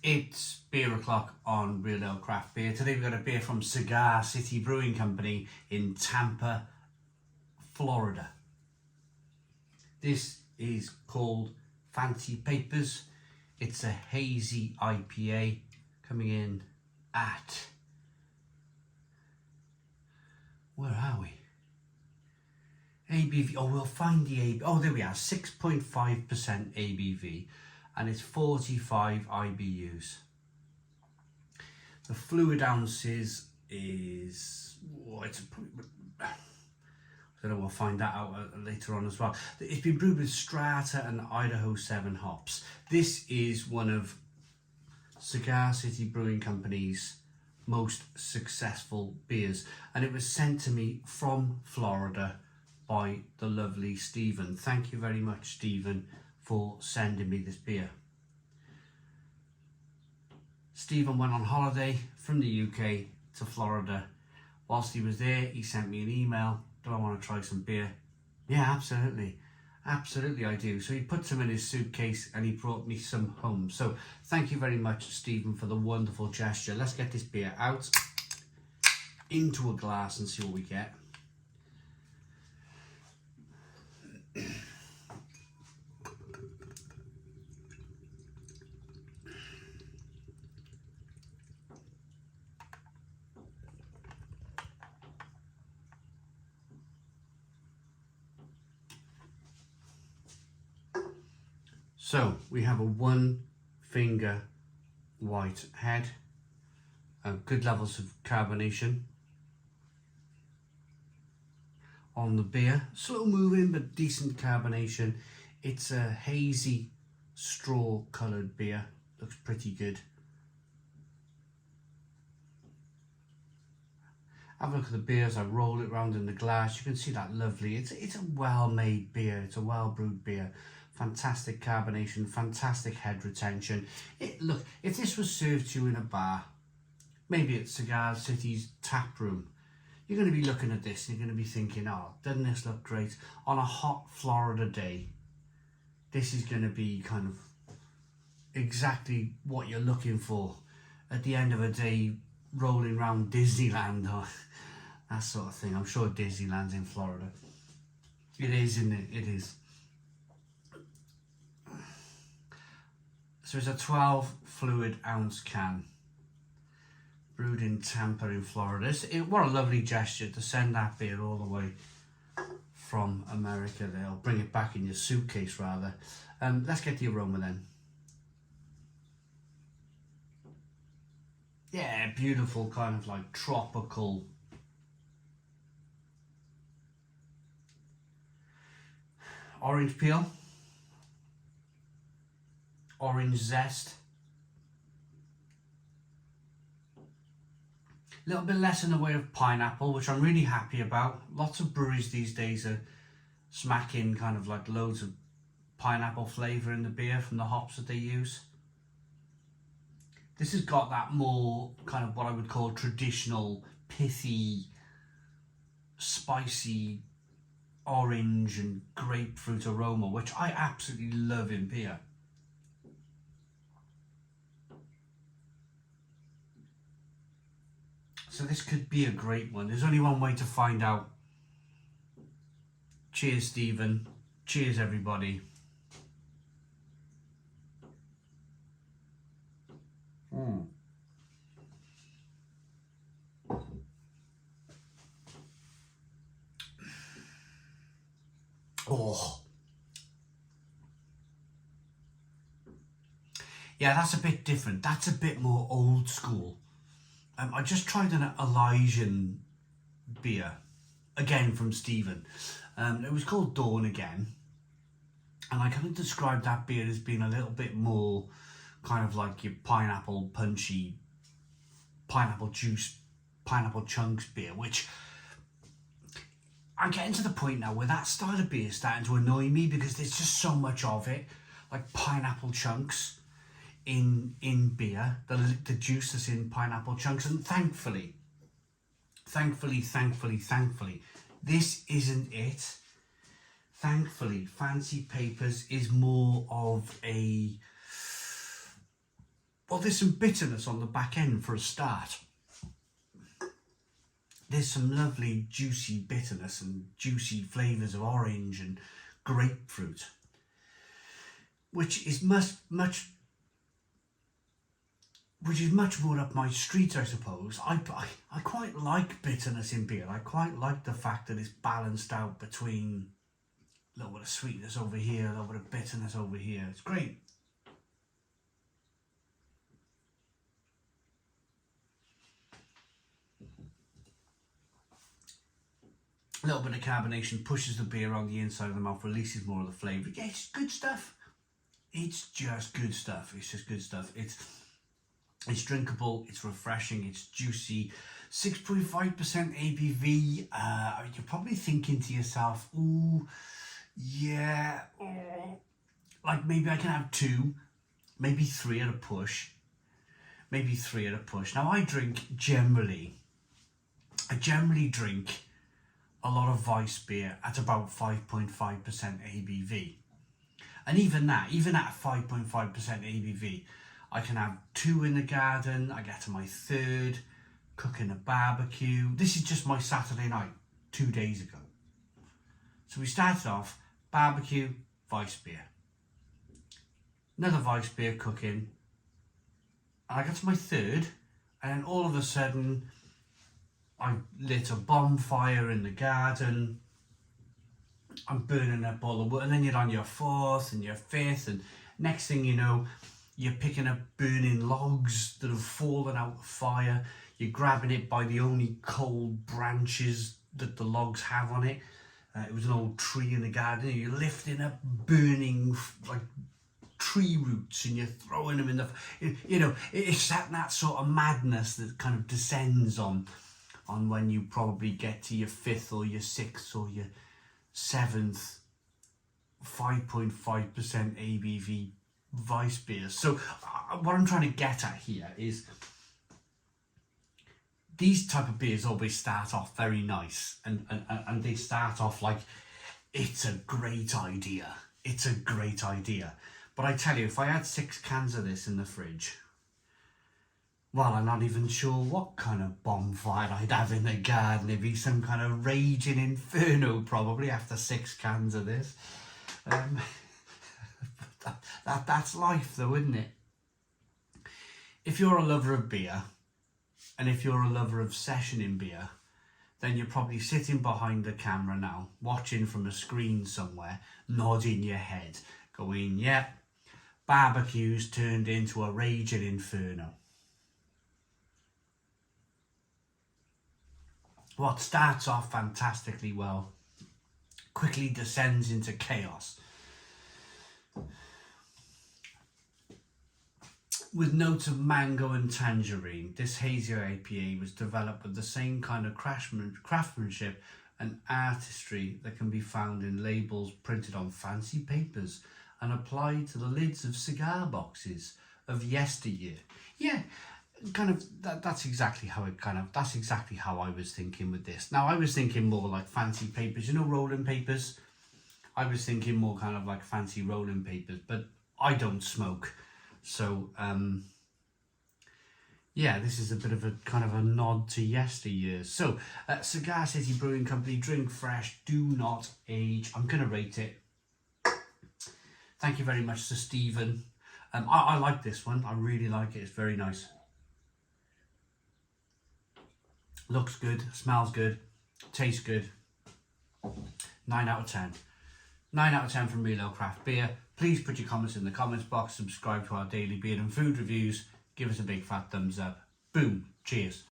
It's beer o'clock on Real Ale Craft Beer. Today we've got a beer from Cigar City Brewing Company in Tampa, Florida. This is called Fancy Papers. It's a Hazy IPA coming in at, where are we? ABV, oh we'll find the ABV, oh there we are, 6.5% ABV and it's 45 IBUs. The fluid ounces is, oh, I don't know, we'll find that out later on as well. It's been brewed with Strata and Idaho 7 hops. This is one of Cigar City Brewing Company's most successful beers, and it was sent to me from Florida by the lovely Stephen. Thank you very much, Stephen, for sending me this beer. Stephen went on holiday from the UK to Florida. Whilst he was there, he sent me an email. Do I want to try some beer? Yeah, absolutely. Absolutely I do. So he put some in his suitcase and he brought me some home. So thank you very much, Stephen, for the wonderful gesture. Let's get this beer out into a glass and see what we get. So we have a 1 finger white head, good levels of carbonation on the beer, slow moving but decent carbonation. It's a hazy straw coloured beer, looks pretty good. Have a look at the beer as I roll it around in the glass. You can see that lovely, it's a well made beer, it's a well brewed beer. Fantastic carbonation, fantastic head retention. Look, if this was served to you in a bar, maybe at Cigar City's tap room, you're going to be looking at this and you're going to be thinking, oh, doesn't this look great? On a hot Florida day, this is going to be kind of exactly what you're looking for at the end of a day, rolling around Disneyland or that sort of thing. I'm sure Disneyland's in Florida. It is, isn't it? It is. So it's a 12 fluid ounce can, brewed in Tampa in Florida. What a lovely gesture to send that beer all the way from America there, or bring it back in your suitcase rather. Let's get the aroma then. Yeah, beautiful kind of like tropical. Orange peel. Orange zest. A little bit less in the way of pineapple, which I'm really happy about. Lots of breweries these days are smacking kind of like loads of pineapple flavour in the beer from the hops that they use. This has got that more kind of what I would call traditional, pithy, spicy orange and grapefruit aroma, which I absolutely love in beer. So this could be a great one. There's only one way to find out. Cheers, Stephen. Cheers, everybody. Oh. Yeah, that's a bit different. That's a bit more old school. I just tried an Elysian beer, again from Stephen. It was called Dawn again. And I kind of described that beer as being a little bit more kind of like your pineapple punchy, pineapple juice, pineapple chunks beer, which I'm getting to the point now where that style of beer is starting to annoy me because there's just so much of it, like pineapple chunks in beer, the juice that's in pineapple chunks. And thankfully, this isn't it. Thankfully, Fancy Papers is more of a Well, there's some bitterness on the back end for a start. There's some lovely juicy bitterness and juicy flavours of orange and grapefruit, which is much more up my street, I suppose. I quite like bitterness in beer. I quite like the fact that it's balanced out between a little bit of sweetness over here, a little bit of bitterness over here. It's great. A little bit of carbonation pushes the beer on the inside of the mouth, releases more of the flavour. Yeah, it's good stuff. It's just good stuff. It's just good stuff. It's drinkable, it's refreshing, it's juicy. 6.5% ABV. You're probably thinking to yourself, ooh, yeah, like maybe I can have 2, maybe 3 at a push. Maybe 3 at a push. Now I generally drink a lot of Weiss beer at about 5.5% ABV. And even at 5.5% ABV, I can have 2 in the garden, I get to my 3rd, cooking a barbecue. This is just my Saturday night, 2 days ago. So we started off, barbecue, Weiss beer. Another Weiss beer cooking. And I got to my 3rd, and then all of a sudden, I lit a bonfire in the garden. I'm burning up all the wood, and then you're on your 4th and your 5th, and next thing you know, you're picking up burning logs that have fallen out of fire. You're grabbing it by the only cold branches that the logs have on it. It was an old tree in the garden. You're lifting up burning like tree roots and you're throwing them in the, you know, it's that sort of madness that kind of descends on when you probably get to your 5th or your 6th or your 7th 5.5% ABV Weiss beers. So what I'm trying to get at here is these type of beers always start off very nice and they start off like it's a great idea. It's a great idea. But I tell you, if I had 6 cans of this in the fridge, well, I'm not even sure what kind of bonfire I'd have in the garden. It'd be some kind of raging inferno probably after 6 cans of this. That's life though, isn't it? If you're a lover of beer, and if you're a lover of sessioning beer, then you're probably sitting behind the camera now, watching from a screen somewhere, nodding your head, going, yeah, barbecue's turned into a raging inferno. What starts off fantastically well quickly descends into chaos. With notes of mango and tangerine, this Hazy IPA was developed with the same kind of craftsmanship and artistry that can be found in labels printed on fancy papers and applied to the lids of cigar boxes of yesteryear. Yeah, kind of that's exactly how I was thinking with this. Now I was thinking more like fancy papers, you know, rolling papers. I was thinking more kind of like fancy rolling papers, but I don't smoke. So, yeah, this is a bit of a kind of a nod to yesteryear. So, Cigar City Brewing Company, drink fresh, do not age. I'm going to rate it. Thank you very much to Stephen. I like this one. I really like it. It's very nice. Looks good, smells good, tastes good. 9 out of 10. 9 out of 10 from Real Ale Craft Beer. Please put your comments in the comments box, subscribe to our daily beer and food reviews, give us a big fat thumbs up. Boom, cheers.